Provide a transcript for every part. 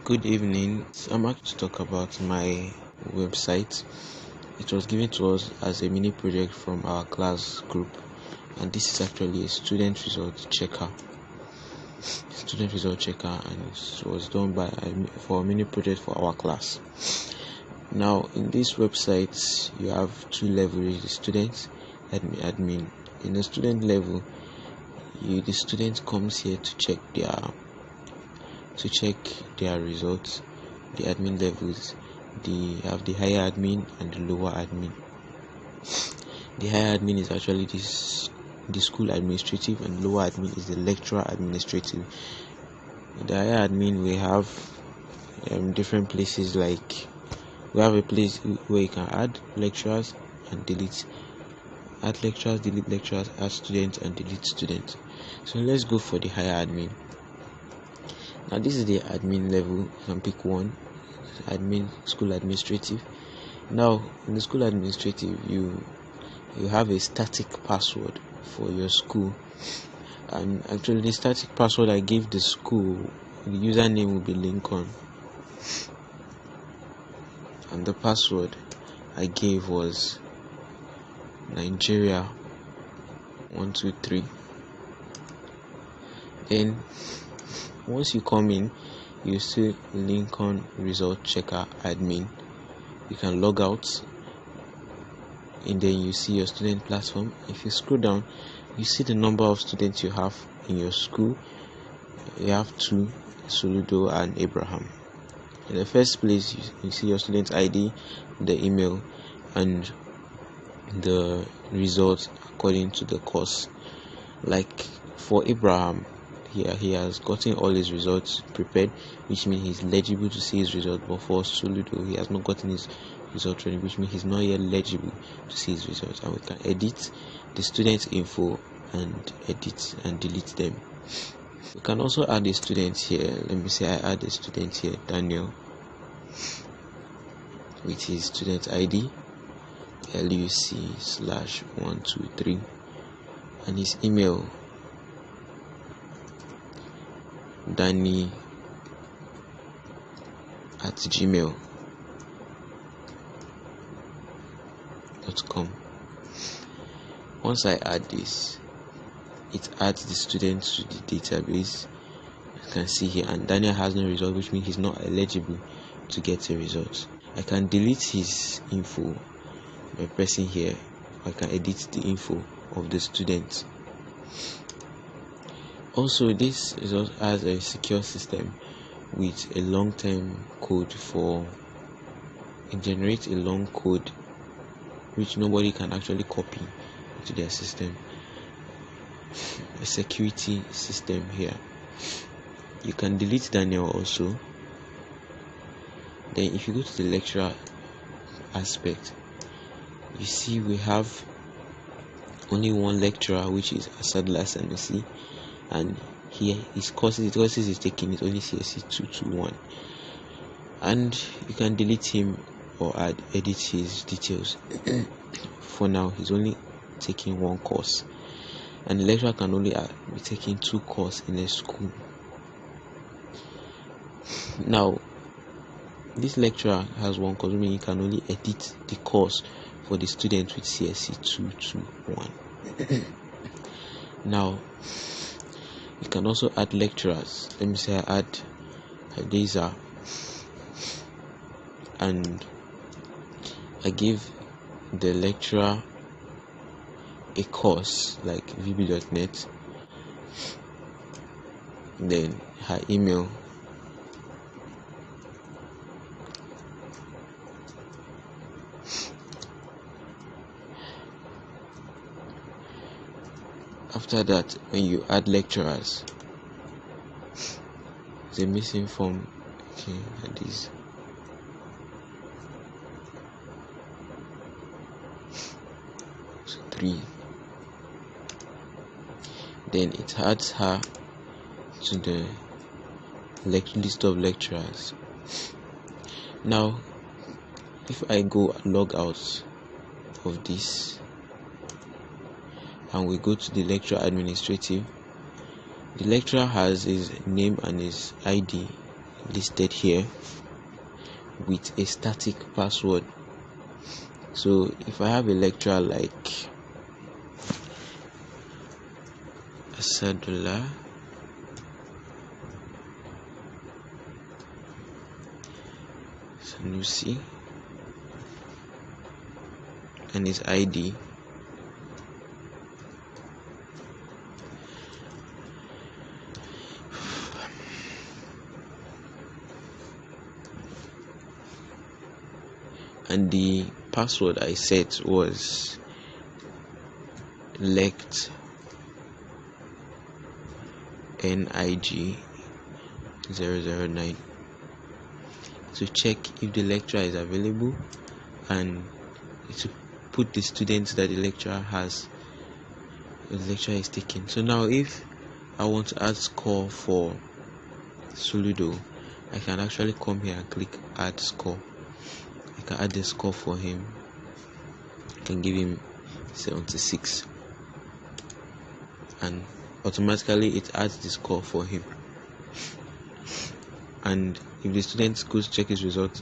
Good evening. I'm going to talk about my website. It was given to us as a mini project from our class group, and this is actually a student result checker. And it was done for a mini project for our class. Now, in this website, you have two levels: the student admin. In the student level, the student comes here to check their results. The admin levels, have the higher admin and the lower admin. The higher admin is actually the school administrative, and lower admin is the lecturer administrative. In the higher admin, we have different places, like we have a place where you can add lecturers and delete lecturers, add students and delete students. So let's go for the higher admin. Now this is the admin level. You can pick one: school administrative. Now in the school administrative, you have a static password for your school, and actually the static password I gave the school, the username will be Lincoln, and the password I gave was Nigeria 123. Then once you come in, you see Lincoln result checker admin. You can log out, and then you see your student platform. If you scroll down, you see the number of students you have in your school. You have two: Soludo and Abraham. In the first place, you see your student ID, the email, and the results according to the course. Like for Abraham, he has gotten all his results prepared, which means he's legible to see his result. But for Soludo, he has not gotten his result ready, which means he's not yet legible to see his results. And we can edit the student's info and edit and delete them. We can also add a student here. Let me say I add a student here, Daniel, with his student ID LUC/123, and his email danny@gmail.com. Once I add this, it adds the student to the database. You can see here, and Daniel has no result, which means he's not eligible to get a result. I can delete his info by pressing here. I can edit the info of the student. Also, this result has a secure system with a long-term code it generates a long code which nobody can actually copy into their system. A security system here. You can delete Daniel also. Then if you go to the lecturer aspect, you see we have only one lecturer, which is Asadla Sanusi, and his courses is taking it only CSC 221, and you can delete him or edit his details. For now, he's only taking one course, and the lecturer can only be taking two courses in a school. Now this lecturer has one course, meaning he can only edit the course for the student with CSC 221. Now you can also add lecturers. Let me say I add Hadiza, and I give the lecturer a course like vb.net, then her email, after that, when you add lecturers, the missing form, okay, that is so 3. Then it adds her to the list of lecturers. Now if I go log out of this and we go to the lecturer administrative, the lecturer has his name and his ID listed here with a static password. So if I have a lecturer like Asadullah, Sanusi, and his ID, and the password I set was lect NIG 009 to check if the lecturer is available and to put the students that the lecturer is taking. So now if I want to add score for Soludo, I can actually come here and click add score. I can add the score for him. I can give him 76 and automatically it adds the score for him. And if the student goes check his result,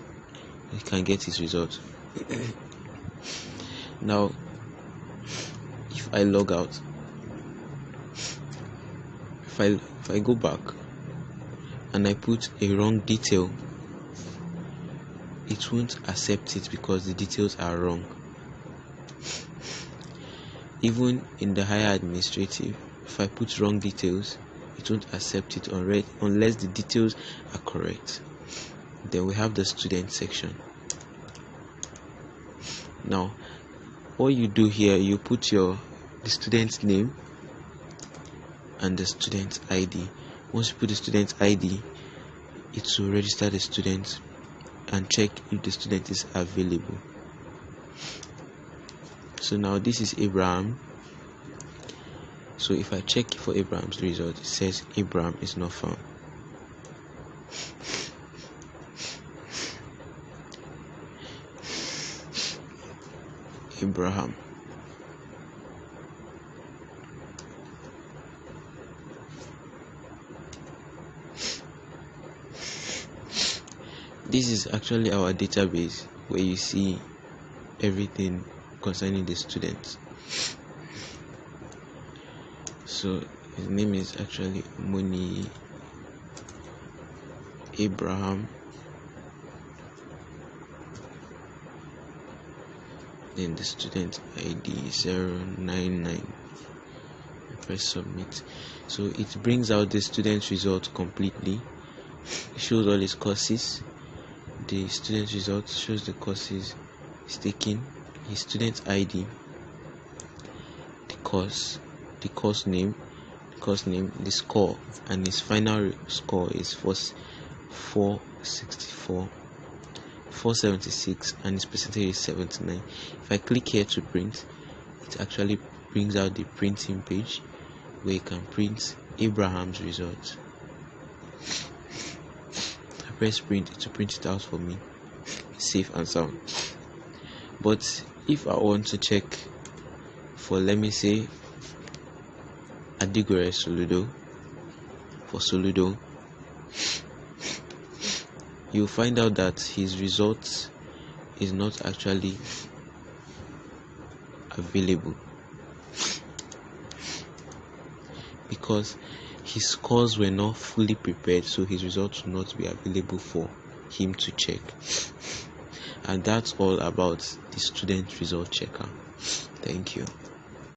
he can get his result. Now if I log out, if I go back and I put a wrong detail, it won't accept it because the details are wrong. Even in the higher administrative, if I put wrong details, it won't accept it unless the details are correct. Then we have the student section. Now what you do here, you put the student's name and the student ID. Once you put the student ID, it will register the student and check if the student is available. So now this is Abraham. So if I check for Abraham's result, it says Abraham is not found. Abraham. This is actually our database where you see everything concerning the students. So his name is actually Moni Abraham. Then the student ID 099. Press submit. So it brings out the student's result completely. It shows all his courses. The student's result shows the courses he's taking, his student ID, the course name, the score, and his final score is 464, 476, and his percentage is 79. If I click here to print, it actually brings out the printing page where you can print Abraham's result. I press print to print it out for me. It's safe and sound. But if I want to check for, let me say, Adigewerex Soludo, for Soludo, you'll find out that his result is not actually available because his scores were not fully prepared, so his results will not be available for him to check. And that's all about the student result checker. Thank you.